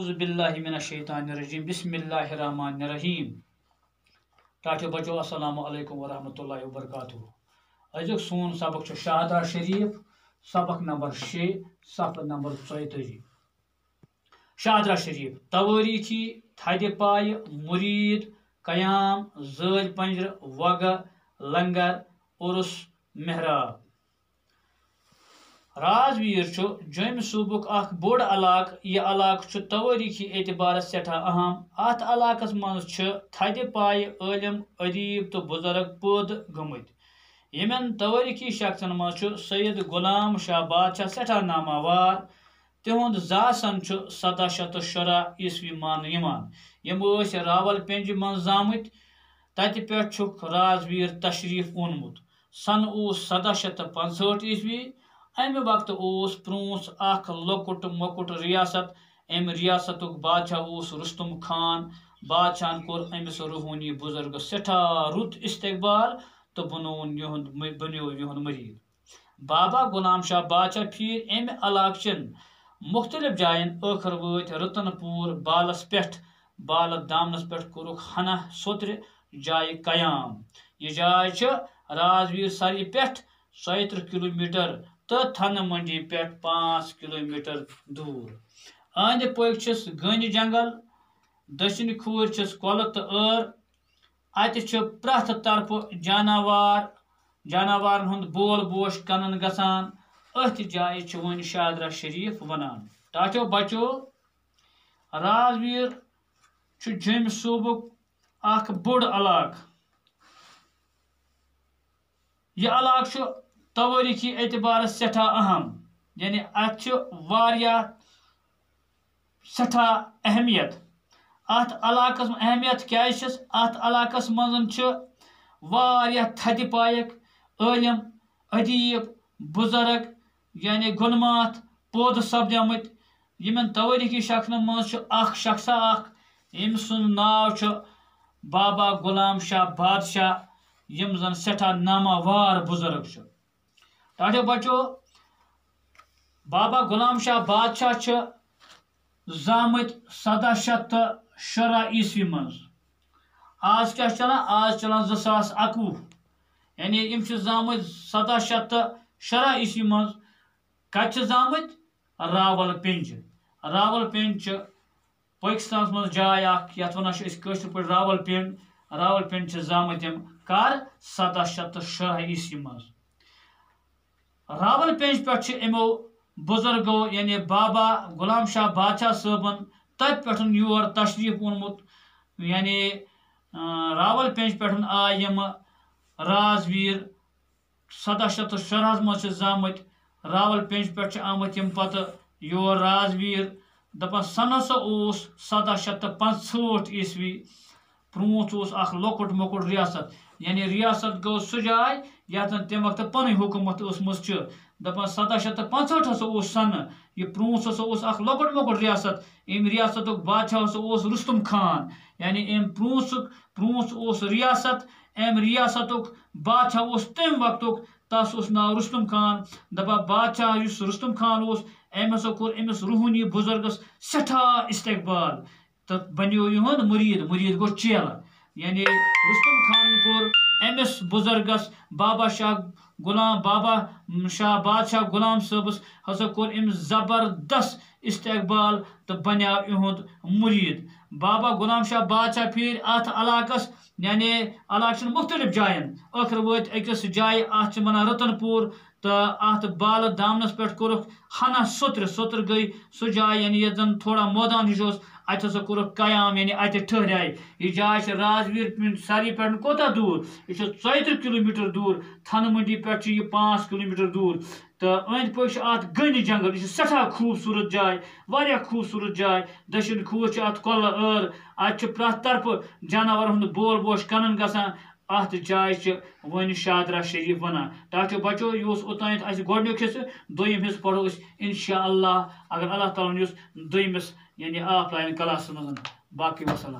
اعوذ باللہ من الشیطان الرجیم بسم اللہ الرحمن الرحیم ٹاٹو بچو السلام علیکم ورحمۃ اللہ وبرکاتہ ازیک سون سبق شہادہ شریف سبق نمبر 6 صفحہ نمبر 34 شہادہ شریف توریخی تھد پائے مرید قیام زٲدۍ پنجر وگہ لنگر عرس محراب رازویر جوم صوبک اخ بوڑ علاقہ یہ علاقہ توریخی اعتبار سٹھا اہم ات علاقس مز تھد پائے عالم ادیب تو بزرگ پید گمت یمن توریخی شخصن مز سید غلام شاہ بادشاہ سٹھا ناماوار تہند زاسن 1706 عیسوی مان یم راول پنج من زامت تت پہ رازویر تشریف اونمت سن 1765 عیسوی امہ وقت پرونس اخ لۄکُٹ مۄکُٹ ریاست ام ریاست بادشاہ رستم خان بادشاہن کور امس روحانی بزرگ سٹھا رت استقبال تو بنیو یہند مرید بابا غلام شاہ بادشاہ پھر امہ علاقہ چن مختلف جائن ٲخر وٲتۍ رتن پور بالس پٮ۪ٹھ بالہٕ دامنس پٮ۪ٹھ کوٚرُکھ ہنہ سوترِ جایہِ قیام یہ جائے رازویر سری پٮ۪ٹھ 130 کلومیٹر تو تھن منڈی پٮ۪ٹھ 5 کلومیٹر دور أنٛدۍ پٔکۍ چھِس گٔنۍ جنگل دٔچھِنۍ کھوٗرۍ چھِس کۄلہٕ تہٕ ٲر اتہِ چھُ پرٛٮ۪تھ طرفہٕ جاناوارن ہُنٛد بول بوش کنن گژھان أتھۍ جایہِ چھُ وۄنۍ شادرہ شریف ونان ٹاٹو بچو رازویر چھُ جوٚمۍ صوبُک اکھ بوٚڑ علاقہٕ یہ علاقہ چھُ توریخی اعتبار سٹھا اہم یعنی ات سٹھا اہمیت ات علاقس اہمیت کیا ات علاقس من تھد پائک عالم ادیب بزرگ یعنی گلمات پود سپدمت یمن توریخی شخصن من اخ شخصا اخ یم سن ناو بابا غلام شاہ بادشاہ یم زن سٹھا ناماوار بزرگ ٹاٹو بچو بابا غلام شاہ بادشاہ زامت 1706 عیسوی مز آج کیا چلان آج چلان 2021 یعنی یم زامت 1706 عیسوی مز کت زامت راول پنج پاکستان مز جائے اخ یت ونان کٲشر پٲٹھۍ راول پنڈ زامت یم کر 1706 عیسوی مز راول پنج پہ امو بزرگو یعنی بابا غلام شاہ بادشاہ صٲبن تت پہ یور تشریف اونمت یعنی راول پنج پہ آئی یم رازویر 1706 مز زامت راول پنج پہ آمت یم پتہ یور رازویر دپان سن ہسا 1765 عیسوی پرونس اخ لۄکُٹ مۄکُٹ ریاست یعنی ریاست گو سہ جائے یتھ تمہ وقت پن حکومت ٲسمٕژ دپان 1765 ہسا سن یہ پرونس ہسا اخ لۄکُٹ مۄکُٹ ریاست ام ریاست بادشاہ ہسا رستم خان یعنی ام پرونس ریاست ام ریاست بادشاہ تمہ وقت تس ناو رستم خان دپان بادشاہ رستم خان ام ہسا کور امس روحانی بزرگس سٹھا استقبال تو بنیو یہند مرید گو چیلہ یعنی رستم خان کور امس بزرگس بابا شاہ بادشاہ غلام صٲبس ہسا کور ام زبردست استقبال تو بنیو یہند مرید بابا غلام شاہ بادشاہ پھر ات علاقس یعنی علاقہ مختلف جائن ٲخر وٲتۍ أکِس جایہِ ات ونان رتن پور تو ات بالہٕ دامنس پٮ۪ٹھ کوٚرُکھ ہنہ سوتر گئی سہ جائے یعنی یت زن تھوڑا مٲدان ہش ات ہسا کوٚرُکھ قیام یعنی اتہ ٹھہرے یہ جائے رازویر سری پہ کوتاہ دور یہ 130 کلومیٹر دور تھن منڈی پہ یہ 5 کلومیٹر دور تو أنٛدۍ پٔکۍ ات گٔنۍ جنگل یہ سٹھا خوبصورت جائے واریاہ خوبصورت جائے دٔچھِنۍ کھوٗر ات کۄلہٕ ٲر ات پرٛٮ۪تھ طرفہٕ جاناوارن ہُنٛد بول بوش کنن گژھان ات جائے ون شادرہ شریف ونان ٹاٹو بچو یہ اوتانیتھ اس گۄڈنیُک حصہٕ دوٚیِم حصہٕ پرو انشاء اللہ اگر اللہ تعالیٰ ہن دوٚیمِس یعنی آف لائن کلاسس مز باقی وسلام